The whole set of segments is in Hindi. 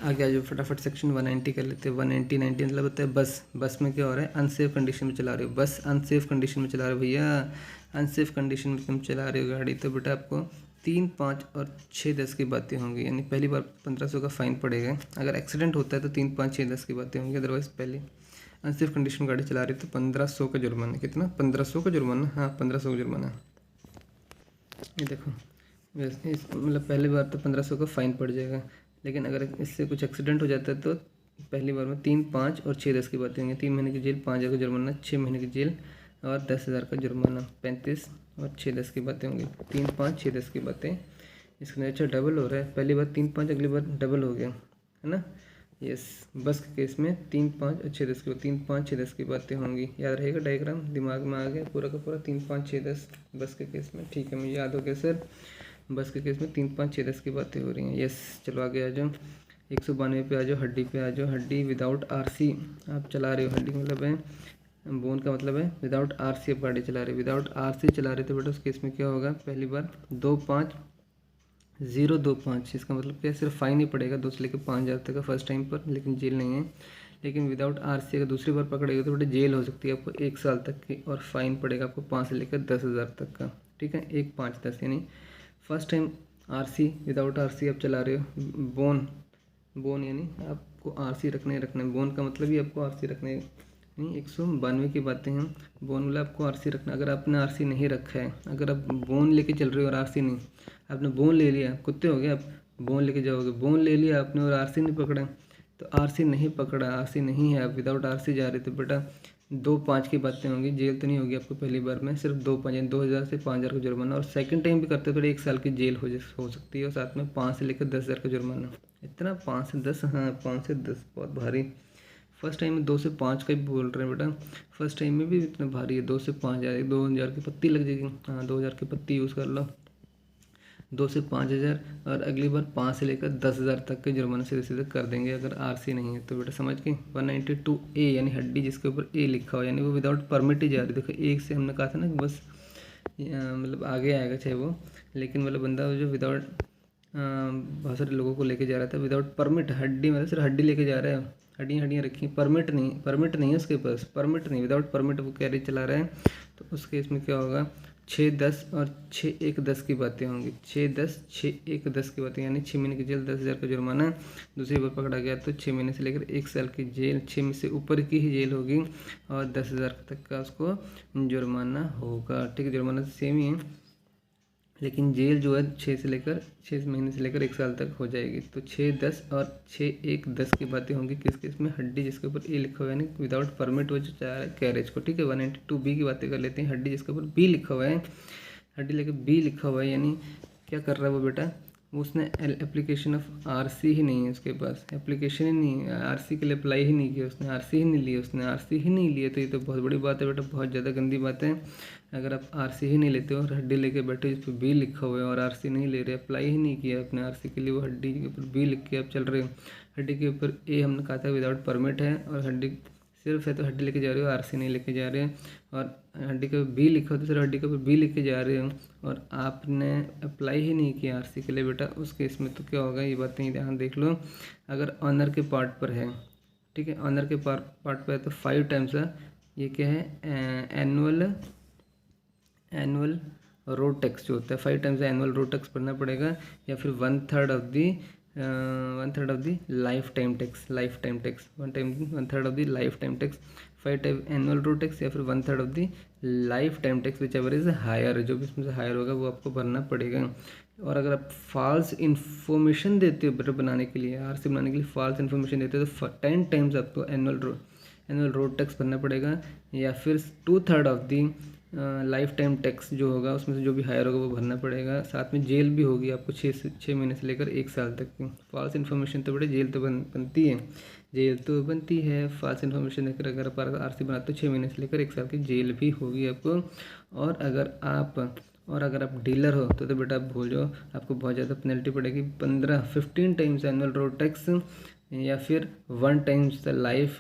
आगे आ जाओ फटाफट सेक्शन 190 कर लेते हैं। 190 मतलब होता है बस। बस में क्या हो रहा है, अनसेफ कंडीशन में चला रहे हो, बस अनसेफ कंडीशन में चला रहे हो भैया, अनसेफ कंडीशन में तुम चला रहे हो गाड़ी, तो बेटा आपको 3, 5 और 6, 10 की बातें होंगी। यानी पहली बार 1500 का फाइन पड़ेगा। अगर एक्सीडेंट होता है तो 3, 5, 6, 10 की बातें होंगी। अदरवाइज पहले अनसेफ कंडीशन में गाड़ी चला रही तो 1500 का जुर्माना। कितना? 1500 का जुर्माना। हाँ 1500 का जुर्माना। ये देखो वैसे मतलब पहली बार तो 1500 का फ़ाइन पड़ जाएगा, लेकिन अगर इससे कुछ एक्सीडेंट हो जाता है तो पहली बार में 3, 5 और 6, 10 की बातें होंगी। 3 महीने की जेल, 5,000 का जुर्माना, 6 महीने की जेल और 10,000 का जुर्माना। 35 और 6, 10 की बातें होंगी। 3, 5, 6, 10 की बातें। इसके अच्छा डबल हो रहा है, पहली बार 3, 5, अगली बार डबल हो गया है ना। यस, बस के केस में 3, 5 और 6, 10 की 3, 5, 6, 10 की बातें होंगी। याद रहेगा, डायग्राम दिमाग में आ गया पूरा का पूरा। 3, 5, 6, 10 बस के केस में। ठीक है, मुझे याद हो गया सर। बस के केस में 3, 5, 6, 10 की बातें हो रही हैं। यस, चलो आगे आ जाओ। 192 पे आ जाओ, हड्डी पे आ जाओ। हड्डी विदाउट आरसी आप चला रहे हो। हड्डी का मतलब है, बोन का मतलब है विदाउट आरसी आप गाड़ी चला रहे हो। विदाउट आरसी चला रहे तो बेटा उस केस में क्या होगा, पहली बार 25,025, इसका मतलब क्या, सिर्फ फाइन ही पड़ेगा 2 से लेकर 5,000 तक का फर्स्ट टाइम पर, लेकिन जेल नहीं है। लेकिन विदाउट आरसी अगर दूसरी बार पकड़ेगा तो बेटा जेल हो सकती है आपको 1 साल तक की, और फाइन पड़ेगा आपको 5 से लेकर 10,000 तक का। ठीक है, 1, 5, 10। यानी first time RC, without RC आप चला रहे हो। बोन यानी आपको आरसी रखने बोन का मतलब ही आपको आरसी रखने। नहीं, 192 की बातें हैं। बोन मतलब आपको आरसी रखना। अगर आपने आरसी नहीं रखा है, अगर आप बोन लेके चल रहे हो और आरसी नहीं, आपने बोन ले लिया, कुत्ते हो गए आप, बोन लेके जाओगे, बोन ले लिया आपने और आरसी नहीं पकड़ा, तो आरसी नहीं पकड़ा, आरसी नहीं है, आप विदाउट आरसी जा रहे, तो बेटा 2, 5 की बातें होंगी। जेल तो नहीं होगी आपको पहली बार में, सिर्फ 2, 5 यानी 2,000 से 5,000 का जुर्माना। और सेकंड टाइम भी करते हो तो 1 साल की जेल हो सकती है, और साथ में 5 से लेकर 10,000 का जुर्माना। इतना 5 से 10, हाँ 5 से 10 बहुत भारी। फर्स्ट टाइम में 2 से 5 का ही बोल रहे हैं बेटा, फर्स्ट टाइम में भी इतना भारी है। 2 से 5,000, 2,000 की पत्ती लग जाएगी। हाँ 2,000 की पत्ती यूज़ कर लो। 2 से 5,000 और अगली बार 5 से लेकर 10,000 तक के जुर्माने सीधे सीधे कर देंगे अगर आरसी नहीं है तो। बेटा समझ के 192A यानी हड्डी जिसके ऊपर ए लिखा हो, यानी वो विदाउट परमिट ही जा रही। देखो एक से हमने कहा था ना कि बस मतलब आगे आएगा चाहे वो, लेकिन मतलब बंदा जो विदाउट बहुत सारे लोगों को लेके जा रहा था विदाउट परमिट। हड्डी मतलब सिर्फ हड्डी लेके जा रहा है, हड्डियाँ रखी, परमिट नहीं है उसके पास, परमिट नहीं, विदाउट परमिट वो कैरी चला रहा है। तो उस केस में क्या होगा, 6, 10 और 6, 1, 10 की बातें होंगी। 6, 10, 6, 1, 10 की बातें, यानी 6 महीने की जेल, 10,000 का जुर्माना। दूसरी बार पकड़ा गया तो 6 महीने से लेकर 1 साल की जेल, 6 में से ऊपर की ही जेल होगी, और 10,000 तक का उसको जुर्माना होगा। ठीक है, जुर्माना तो सेम ही है, लेकिन जेल जो है 6 महीने से लेकर 1 साल तक हो जाएगी। तो 6, 10 और 6, 1, 10 की बातें होंगी किस केस में, हड्डी जिसके ऊपर ए लिखा हुआ है, यानी विदाउट परमिट वो जो चाह रहा है कैरेज को। ठीक है, 192B की बातें कर लेते हैं। हड्डी जिसके ऊपर बी लिखा हुआ है, हड्डी लेके बी लिखा हुआ है, यानी क्या कर रहा है वो बेटा, उसने एप्लीकेशन ऑफ आरसी ही नहीं है उसके पास, एप्लीकेशन ही नहीं है, आरसी के लिए अप्लाई ही नहीं किया उसने, आरसी ही नहीं लिया उसने, आरसी ही नहीं लिया। तो ये तो बहुत बड़ी बात है बेटा, बहुत ज़्यादा गंदी बात है। अगर आप आरसी ही नहीं लेते हो और हड्डी लेके बैठे जिस पर बी लिखा हुआ है और आरसी नहीं ले रहे, अप्लाई ही नहीं किया अपने आरसी के लिए, वो हड्डी के ऊपर बी लिख के आप चल रहे हो। हड्डी के ऊपर ए हमने कहा था विदाउट परमिट है, और हड्डी सिर्फ है तो हड्डी लेके जा रहे हो, आरसी नहीं लेके जा रहे हो। और हड्डी के ऊपर बी लिखा हो तो सिर्फ हड्डी के ऊपर बी लेके जा रहे हो, और आपने अप्लाई ही नहीं किया आरसी के लिए बेटा, उस केस में तो क्या होगा, ये बातें ध्यान देख लो। अगर ऑनर के पार्ट पर है, ठीक है, ऑनर के पार्ट पर है तो 5 टाइम्स है, ये क्या है, एनुअल रोड टैक्स जो होता है, 5 टाइम्स एनुअल रोड टैक्स भरना पड़ेगा, या फिर 1/3 of the lifetime tax, 1/3 of the lifetime tax, 5 time annual road tax, या फिर 1/3 of the lifetime tax, whichever is higher, जो भी इसमें से हायर होगा वो आपको भरना पड़ेगा। और अगर आप फॉल्स इन्फॉर्मेशन देते हो बेटर बनाने के लिए, आरसी बनाने के लिए फॉल्स इन्फॉर्मेशन देते हो तो 10 टाइम्स आपको एनुअल रोड टैक्स भरना पड़ेगा, या फिर 2/3 of the lifetime tax जो होगा उसमें से जो भी हायर होगा वो भरना पड़ेगा। साथ में जेल भी होगी आपको 6 महीने से लेकर 1 साल तक की। फॉल्स इन्फॉर्मेशन तो बड़े जेल तो बनती है, जेल तो बनती है। फॉल्स इन्फॉर्मेशन देकर अगर आप आरसी बनाते हो 6 महीने से लेकर 1 साल की जेल भी होगी आपको। और अगर आप डीलर हो तो बेटा आप भूल जाओ, आपको बहुत ज़्यादा पेनल्टी पड़ेगी, 15 टाइम्स एनुअल रोड टैक्स, या फिर 1 टाइम्स द लाइफ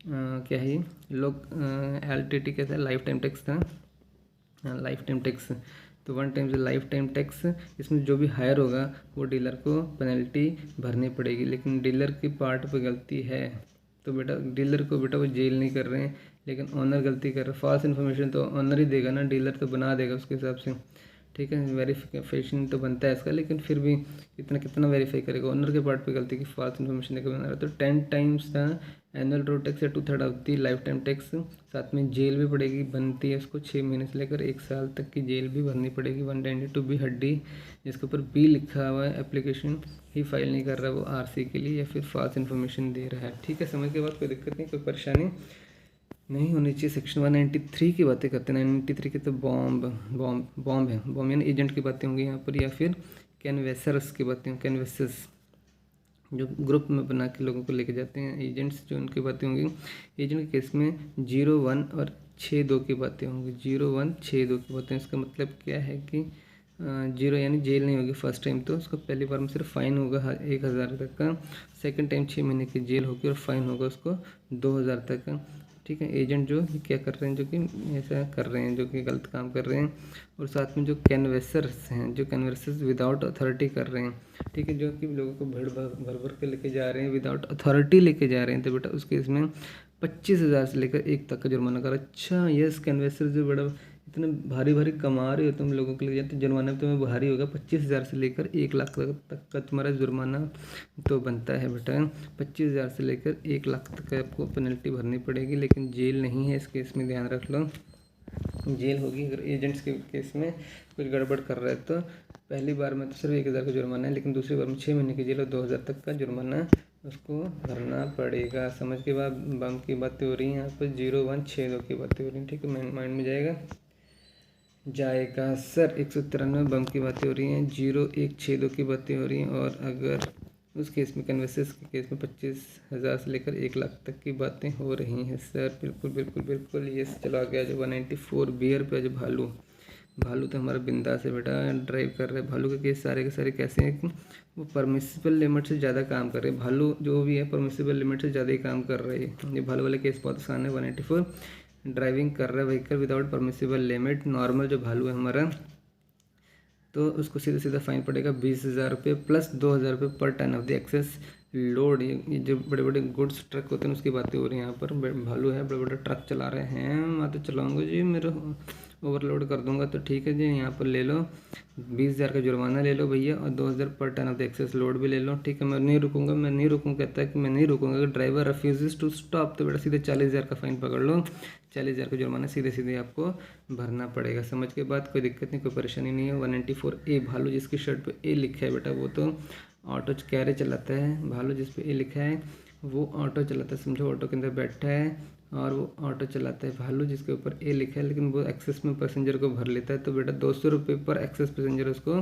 क्या है लोग LTT कैसा है, लाइफ टाइम टैक्स था, लाइफ टाइम टैक्स तो 1 टाइम से लाइफ टाइम टैक्स, इसमें जो भी हायर होगा वो डीलर को पेनल्टी भरनी पड़ेगी। लेकिन डीलर की पार्ट पे गलती है तो बेटा डीलर को बेटा वो जेल नहीं कर रहे हैं, लेकिन ऑनर गलती कर रहा है। फॉल्स इन्फॉर्मेशन तो ऑनर ही देगा ना, डीलर तो बना देगा उसके हिसाब से, ठीक है। वेरिफिकेशन तो बनता है इसका, लेकिन फिर भी इतना कितना वेरीफाई करेगा, ऑनर के पार्ट पे गलती की फॉल्स इन्फॉर्मेशन देकर बना रहा है। तो 10 times the annual road tax या 2/3 of the life time tax, साथ में जेल भी पड़ेगी, बनती है उसको 6 महीने से लेकर 1 साल तक की जेल भी भरनी पड़ेगी। 192 बी हड्डी जिसके ऊपर बी लिखा हुआ है, एप्लीकेशन ही फाइल नहीं कर रहा वो आरसी के लिए या फिर फॉल्स इन्फॉर्मेशन दे रहा है, ठीक है। समझ के बाद कोई दिक्कत नहीं, कोई परेशानी नहीं होनी चाहिए। सेक्शन 193 की बातें करते हैं। 193 की तो बॉम्ब है, बॉम्ब यानी एजेंट की बातें होंगी यहाँ पर, या फिर कैनवेसर्स की बातें होंगी, कैनवेसर्स जो ग्रुप में बना के लोगों को लेके जाते हैं, एजेंट्स जो उनकी बातें होंगी। एजेंट के केस में 01 और 62 की बातें होंगी, 01 62 की बातें। इसका मतलब क्या है कि 0 यानी जेल नहीं होगी फर्स्ट टाइम, तो उसको पहली बार में सिर्फ फ़ाइन होगा 1000 तक का, सेकंड टाइम 6 महीने की जेल होगी और फाइन होगा उसको 2000 तक का, ठीक है। एजेंट जो क्या कर रहे हैं, जो कि ऐसा कर रहे हैं, जो कि गलत काम कर रहे हैं। और साथ में जो कैनवेसर्स हैं, जो कैनवेसर्स विदाउट अथॉरिटी कर रहे हैं, ठीक है, जो कि लोगों को भर भर के लेके जा रहे हैं, विदाउट अथॉरिटी लेके जा रहे हैं, तो बेटा उस केस में 25,000 से लेकर 1 तक का जुर्माना कर। अच्छा यस, कैनवेसर जो बड़ा इतने भारी भारी कमा रहे हो तुम लोगों के लिए, तो जुर्माना तुम्हें भारी होगा। 25,000 से लेकर 1 लाख तक का तुम्हारा जुर्माना तो बनता है बेटा। 25,000 से लेकर 1 लाख तक का आपको पेनल्टी भरनी पड़ेगी, लेकिन जेल नहीं है इस केस में, ध्यान रख लो। जेल होगी अगर एजेंट्स के केस में कुछ गड़बड़ कर रहा है तो। पहली बार में तो सिर्फ 1,000 का जुर्माना है, लेकिन दूसरी बार में 6 महीने की जेल और 2,000 तक का जुर्माना उसको भरना पड़ेगा। समझ के बाद बम की बातें हो रही हैं यहाँ पर, 0162 की बातें हो रही हैं, ठीक है, माइंड में जाएगा सर। 193 बम की बातें हो रही हैं, 0162 की बातें हो रही हैं। और अगर उस केस में कन्वेसेस के केस में 25,000 से लेकर 1 लाख तक की बातें हो रही हैं सर। बिल्कुल बिल्कुल बिल्कुल। ये चलो आगे आ जाओ 194 बियर पे। आज भालू तो हमारा बिंदास है बेटा, ड्राइव कर रहे हैं। भालू के केस सारे के सारे कैसे हैं कि वो परमिसिबल लिमिट से ज़्यादा काम कर रहे हैं। भालू जो भी है परमिसिबल लिमिट से ज़्यादा ही काम कर रहे हैं। ये भालू वाले केस बहुत आसान है। 194 ड्राइविंग कर रहा है vehicle without permissible limit. Normal जो भालू है हमारा, तो उसको सीधा सीधा फाइन पड़ेगा 20,000 रुपये प्लस 2,000 रुपये पर ton of the excess load. ये जो बड़े बड़े गुड्स ट्रक होते हैं उसकी बातें हो रही हैं यहाँ पर। भालू है, बड़े बड़े ट्रक चला रहे हैं, मैं तो चलाऊँगा जी, मेरे ओवरलोड कर दूंगा तो ठीक है जी, यहाँ पर ले लो 20,000 का जुर्माना ले लो भैया, और 2,000 पर ton of the excess load भी ले लो, ठीक है। मैं नहीं रुकूंगा कहता है कि मैं नहीं रुकूंगा। अगर ड्राइवर रेफ्यूजेस टू स्टॉप तो बेटा सीधे 40,000 का फाइन पकड़ लो, 40,000 का जुर्माना सीधे सीधे आपको भरना पड़ेगा। समझ के बाद कोई दिक्कत नहीं, कोई परेशानी नहीं है। 194A भालू जिसकी शर्ट पे ए लिखा है बेटा वो तो ऑटो कैरे चलाता है। भालू जिस पे ए लिखा है वो ऑटो चलाता है, समझो ऑटो के अंदर बैठा है और वो ऑटो चलाता है। भालू जिसके ऊपर ए लिखा है लेकिन वो एक्सेस में पैसेंजर को भर लेता है, तो बेटा 200 रुपये पर एक्सेस पैसेंजर उसको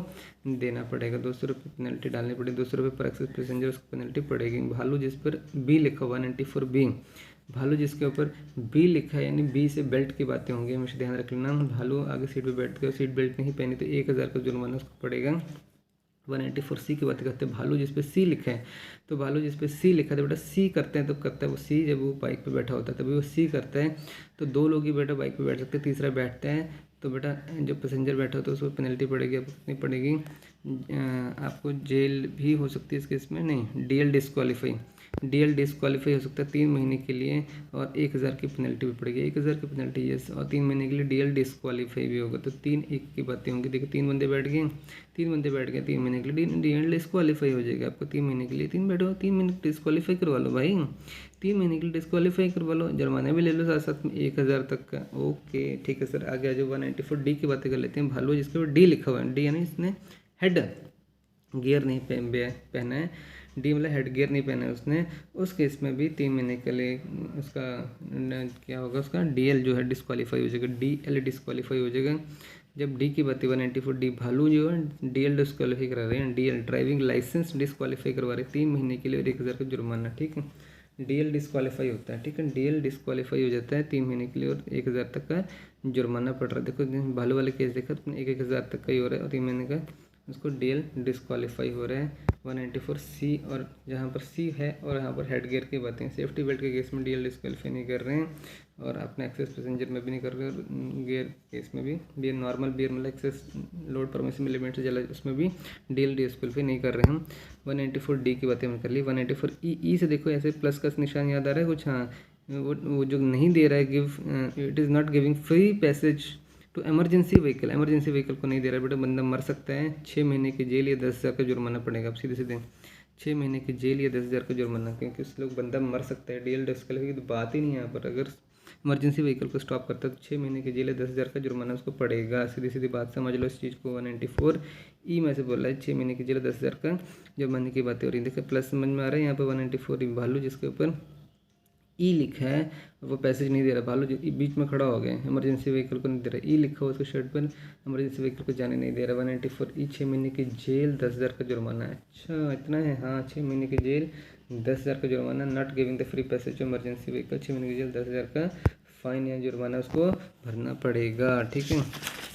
देना पड़ेगा। 200 रुपये पेनल्टी डालनी पड़ेगी, 200 रुपये पर एक्सेस पैसेंजर उसको पेनल्टी पड़ेगी। भालू जिस पर बी लिखा हुआ 194B, भालू जिसके ऊपर बी लिखा है यानी बी से बेल्ट की बातें होंगी, हमेशा ध्यान रख लेना। भालू आगे सीट पे बैठते हो, सीट बेल्ट नहीं पहनी तो 1,000 का जुर्माना उसको पड़ेगा। 194C की बात करते हैं। भालू जिस पे सी लिखा है, तो भालू जिस पे सी लिखा है बेटा सी करते हैं, तो करता है वो सी, जब वो बाइक पे बैठा होता है तभी वो सी करता है। तो 2 लोग ही बेटा बाइक पे बैठ सकते हैं, तीसरा बैठता है तो बेटा जो पैसेंजर बैठा होता है उसको पेनल्टी पड़ेगी। आपको कितनी पड़ेगी? आपको जेल भी हो सकती है इस केस में, नहीं डीएल डिस्क्वालीफाई हो सकता है 3 महीने के लिए, और 1,000 की पेनल्टी भी पड़ेगी। 1,000 की पेनल्टी यस, और 3 महीने के लिए डीएल डिस्क्वालीफाई भी होगा। तो 3-1 की बातें होंगी। देखो 3 बंदे बैठ गए 3 महीने के लिए डीएल डिस्क्वालीफाई हो जाएगा आपको 3 महीने के लिए। 3 बैठो 3 महीने डिस्क्वालीफाई करवा लो भाई, 3 महीने के लिए डिस्क्वालीफाई करवा लो, जुर्माना भी ले लो साथ साथ में 1,000 तक का। ओके ठीक है सर, आगे आ जाओ 194D की बातें कर लेते हैं। भालू जिसके ऊपर डी लिखा हुआ है, डी यानी इसने हेड गियर नहीं पहना है, डी मतलब हेड गियर नहीं पहना है उसने, उस केस में भी 3 महीने के लिए उसका क्या होगा, उसका डीएल जो है डिस्क्वालीफाई हो जाएगा, डीएल डिस्क्वालीफाई हो जाएगा। जब डी की बात है 194D भालू जो है डीएल डिस्क्वालीफाई करा रहे हैं, डीएल ड्राइविंग लाइसेंस डिस्क्वालीफाई करवा रहे हैं 3 महीने के लिए और 1,000 का जुर्माना, ठीक है। डीएल डिस्क्वालीफाई होता है, ठीक है, डीएल डिस्क्वालीफाई हो जाता है 3 महीने के लिए और 1,000 तक का जुर्माना पड़ रहा है। देखो भालू वाले केस देखा तो 1,000 तक का ही हो रहा है और 3 महीने का उसको डीएल डिस्क्वालीफाई हो रहा है। 194 सी, और जहाँ पर सी है और यहाँ पर हेड गियर की बातें, सेफ्टी बेल्ट के केस में डीएल डिस्क्वालीफाई नहीं कर रहे हैं, और अपने एक्सेस पैसेंजर में भी नहीं कर रहे, और गियर केस में भी बियर नॉर्मल बियर मतलब एक्सेस लोड परमिसिबल लिमिट से चला उसमें भी डीएल डिस्क्वालीफाई नहीं कर रहे हम। 194 डी की बातें हमने कर ली। 194 ई से देखो ऐसे प्लस का निशान याद आ रहा है कुछ, हाँ वो जो नहीं दे रहा है, give it is not giving free passage to emergency vehicle को नहीं दे रहा है बेटा, बंदा मर सकता है, 6 महीने की जेल या 10,000 का जुर्माना पड़ेगा। अब सीधे सीधे 6 महीने की जेल या 10,000 का जुर्माना, क्योंकि उस लोग बंदा मर सकता है। डीएल डिस्क्वालीफाई की तो बात ही नहीं है यहाँ पर। अगर इमरजेंसी व्हीकल को स्टॉप करता है तो 6 महीने की जेल या 10,000 का जुर्माना उसको पड़ेगा। सीधी सीधी बात समझ लो इस चीज़ को। 194 ई में से बोल रहा है 6 महीने की जेल 10,000 का जुर्माने की बातें हो रही है। देखिए प्लस समझ में आ रहा है यहाँ पर। 194 ई भालू जिसके ऊपर ई लिखा है वो पैसेज नहीं दे रहा, भालू बीच में खड़ा हो गया, इमरजेंसी व्हीकल को नहीं दे रहा, ई लिखा हुआ उसके शर्ट पर, इमरजेंसी व्हीकल को जाने नहीं दे रहा। 194 ई 6 महीने की जेल 10,000 का जुर्माना है। अच्छा इतना है, हाँ 6 महीने की जेल 10,000 का जुर्माना, not giving the free passage to emergency vehicle, 6 महीने की जेल 10,000 का फाइन या जुर्माना उसको भरना पड़ेगा। ठीक है,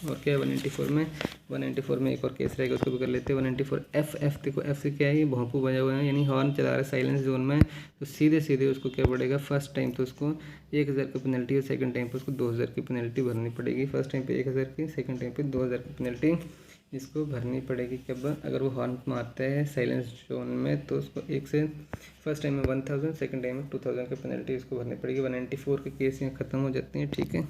और क्या है 194 में एक और केस रहेगा, उसको भी कर लेते हैं। 194 एफ देखो, एफ से क्या है, ये भोंपू बजा हुआ है, यानी हॉर्न चला रहा है साइलेंस जोन में, तो सीधे सीधे उसको क्या पड़ेगा, फर्स्ट टाइम तो उसको 1,000 की पेनल्टी और सेकंड टाइम पे उसको 2,000 की पेनल्टी भरनी पड़ेगी। फर्स्ट टाइम पे 1,000 की, सेकंड टाइम पे 2,000 की पेनल्टी इसको भरनी पड़ेगी। कब, अगर वो हॉर्न मारता है साइलेंस जोन में तो उसको एक से फर्स्ट टाइम में 1,000, सेकंड टाइम में 2,000 की पेनल्टी इसको भरनी पड़ेगी। 194 के केस यहाँ ख़त्म हो जाते हैं। ठीक है।